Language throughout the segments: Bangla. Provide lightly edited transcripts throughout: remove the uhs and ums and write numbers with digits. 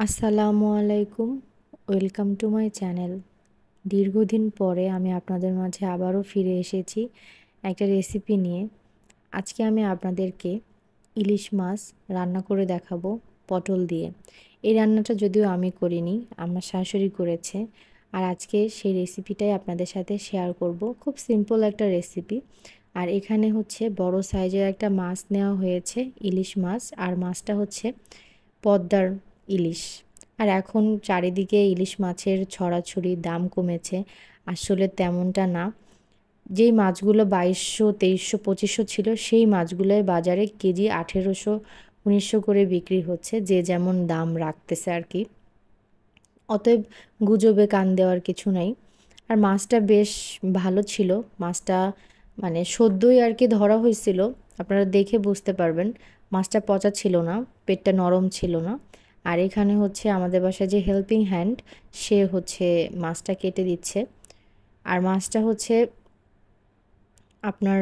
আসসালামু আলাইকুম। Welcome to my channel. দীর্ঘদিন পরে আমি আপনাদের মাঝে আবারও ফিরে এসেছি একটা রেসিপি নিয়ে। আজকে আমি আপনাদেরকে ইলিশ মাছ রান্না করে দেখাবো পটল দিয়ে। এই রান্নাটা যদিও আমি করিনি, আমার শাশুড়ি করেছে। আর আজকে সেই রেসিপিটাই আপনাদের সাথে শেয়ার করব। খুব সিম্পল একটা রেসিপি। আর এখানে হচ্ছে বড় সাইজের একটা মাছ নেওয়া হয়েছে, ইলিশ মাছ। আর মাছটা হচ্ছে পদ্মার ইলিশ। আর এখন চারিদিকে ইলিশ মাছের ছড়াছড়ি, দাম কমেছে। আসলে তেমনটা না। যেই মাছগুলো 2200, 2300, 2500 ছিল, সেই মাছগুলোর বাজারে কেজি 1800, 1900 করে বিক্রি হচ্ছে, যে যেমন দাম রাখতেছে আর কি। অতএব গুজবে কান দেওয়ার কিছু নাই। আর মাছটা বেশ ভালো ছিল। মাছটা মানে সদ্যই আর কি ধরা হয়েছিল, আপনারা দেখে বুঝতে পারবেন। মাছটা পচা ছিল না, পেটটা নরম ছিল না। আর এখানে হচ্ছে আমাদের বাসায় যে হেল্পিং হ্যান্ড, সে হচ্ছে মাছটা কেটে দিচ্ছে। আর মাছটা হচ্ছে আপনার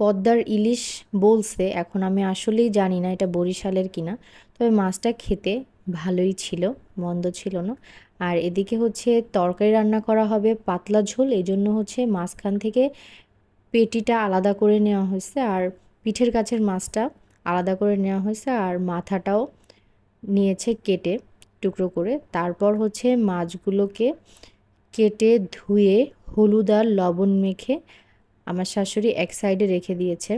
পদ্মার ইলিশ বলছে, এখন আমি আসলেই জানি না এটা বরিশালের কিনা। তবে মাছটা খেতে ভালোই ছিল, মন্দ ছিল না। আর এদিকে হচ্ছে তরকারি রান্না করা হবে, পাতলা ঝোল। এই জন্য হচ্ছে মাঝখান থেকে পেটিটা আলাদা করে নেওয়া হয়েছে, আর পিঠের কাছের মাছটা আলাদা করে নেওয়া হয়েছে, আর মাথাটাও নিয়েছে কেটে টুকরো করে। তারপর হচ্ছে মাছগুলোকে কেটে ধুয়ে হলুদ আর লবণ মেখে আমার শাশুড়ি এক সাইডে রেখে দিয়েছে।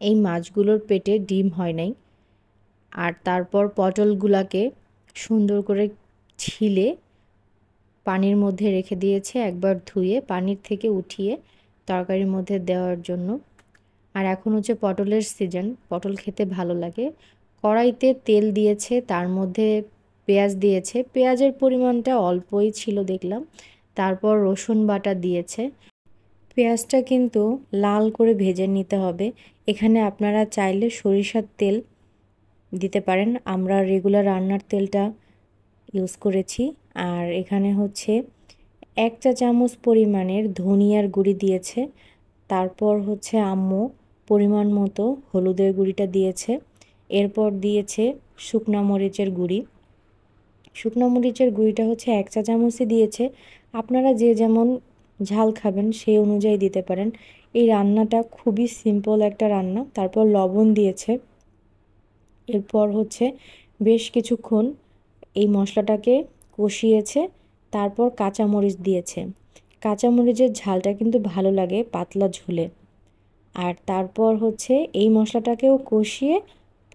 এই মাছগুলোর পেটে ডিম হয় নাই। আর তারপর পটলগুলাকে সুন্দর করে ছিলে পানির মধ্যে রেখে দিয়েছে, একবার ধুয়ে পানির থেকে উঠিয়ে তরকারির মধ্যে দেওয়ার জন্য। আর এখন হচ্ছে পটলের সিজন, পটল খেতে ভালো লাগে। কড়াইতে তেল দিয়েছে, তার মধ্যে পেঁয়াজ দিয়েছে। পেঁয়াজের পরিমাণটা অল্পই ছিল দেখলাম। তারপর রসুন বাটা দিয়েছে। পেঁয়াজটা কিন্তু লাল করে ভেজে নিতে হবে। এখানে আপনারা চাইলে সরিষার তেল দিতে পারেন, আমরা রেগুলার রান্নার তেলটা ইউজ করেছি। আর এখানে হচ্ছে 1 চা চামচ পরিমাণের ধনিয়ার গুঁড়ি দিয়েছে। তারপর হচ্ছে আম্মু পরিমাণ মতো হলুদের গুঁড়িটা দিয়েছে। এরপর দিয়েছে শুকনা মরিচের গুঁড়ি। শুকনো মরিচের গুঁড়িটা হচ্ছে 1 চা চামচই দিয়েছে। আপনারা যে যেমন ঝাল খাবেন সেই অনুযায়ী দিতে পারেন। এই রান্নাটা খুবই সিম্পল একটা রান্না। তারপর লবণ দিয়েছে। এরপর হচ্ছে বেশ কিছুক্ষণ এই মশলাটাকে কষিয়েছে। তারপর কাঁচামরিচ দিয়েছে। কাঁচামরিচের ঝালটা কিন্তু ভালো লাগে পাতলা ঝোলে। আর তারপর হচ্ছে এই মশলাটাকেও কষিয়ে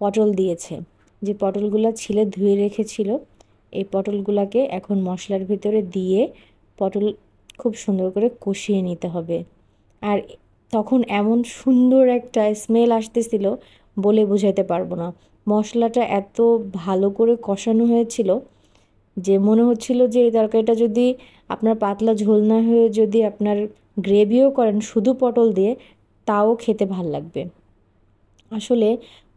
পটল দিয়েছে। যে পটলগুলো ছিলে ধুয়ে রেখেছিল, এই পটলগুলোকে এখন মশলার ভিতরে দিয়ে পটল খুব সুন্দর করে কষিয়ে নিতে হবে। আর তখন এমন সুন্দর একটা স্মেল আসতেছিল, বলে বোঝাতে পারবো না। মশলাটা এত ভালো করে কষানো হয়েছিল যে মনে হচ্ছিল যে এই তরকারিটা যদি আপনার পাতলা ঝোল না হয়ে যদি আপনার গ্রেভিও করেন শুধু পটল দিয়ে, তাও খেতে ভাল লাগবে। আসলে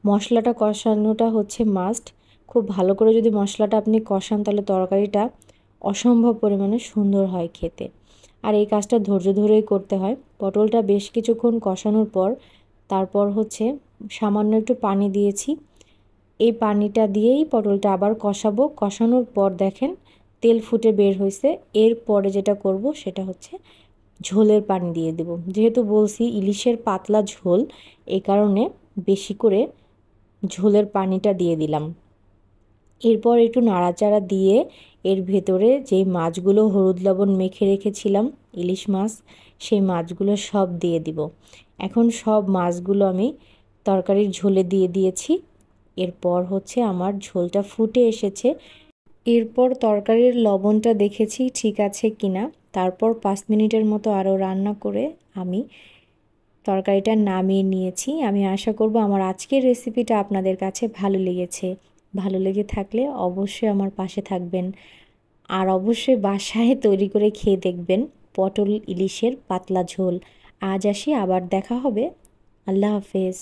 মশলাটা কষানোটা হচ্ছে মাস্ট। খুব ভালো করে যদি মশলাটা আপনি কষান, তাহলে তরকারিটা অসম্ভব পরিমাণে সুন্দর হয় খেতে। আর এই কাজটা ধৈর্য ধরেই করতে হয়। পটলটা বেশ কিছুক্ষণ কষানোর পর তারপর হচ্ছে সামান্য একটু পানি দিয়েছি। এই পানিটা দিয়েই পটলটা আবার কষাবো। কষানোর পর দেখেন তেল ফুটে বের হয়েছে। এরপরে যেটা করব সেটা হচ্ছে ঝোলের পানি দিয়ে দেব। যেহেতু বলছি ইলিশের পাতলা ঝোল, এই কারণে বেশি করে ঝোলের পানিটা দিয়ে দিলাম। এরপর একটু নাড়াচাড়া দিয়ে এর ভেতরে যেই মাছগুলো হলুদ লবণ মেখে রেখেছিলাম, ইলিশ মাছ, সেই মাছগুলো সব দিয়ে দিব। এখন সব মাছগুলো আমি তরকারির ঝোলে দিয়ে দিয়েছি। এরপর হচ্ছে আমার ঝোলটা ফুটে এসেছে। এরপর তরকারির লবণটা দেখেছি ঠিক আছে কিনা। তারপর 5 মিনিটের মতো আরও রান্না করে আমি তরকারিটা নামিয়ে নিয়েছি। আমি আশা করব আমার আজকের রেসিপিটা আপনাদের কাছে ভালো লেগেছে। ভালো লেগে থাকলে অবশ্যই আমার পাশে থাকবেন। আর অবশ্যই বাসায় তৈরি করে খেয়ে দেখবেন পটল ইলিশের পাতলা ঝোল। আজ আসি, আবার দেখা হবে। আল্লাহ হাফেজ।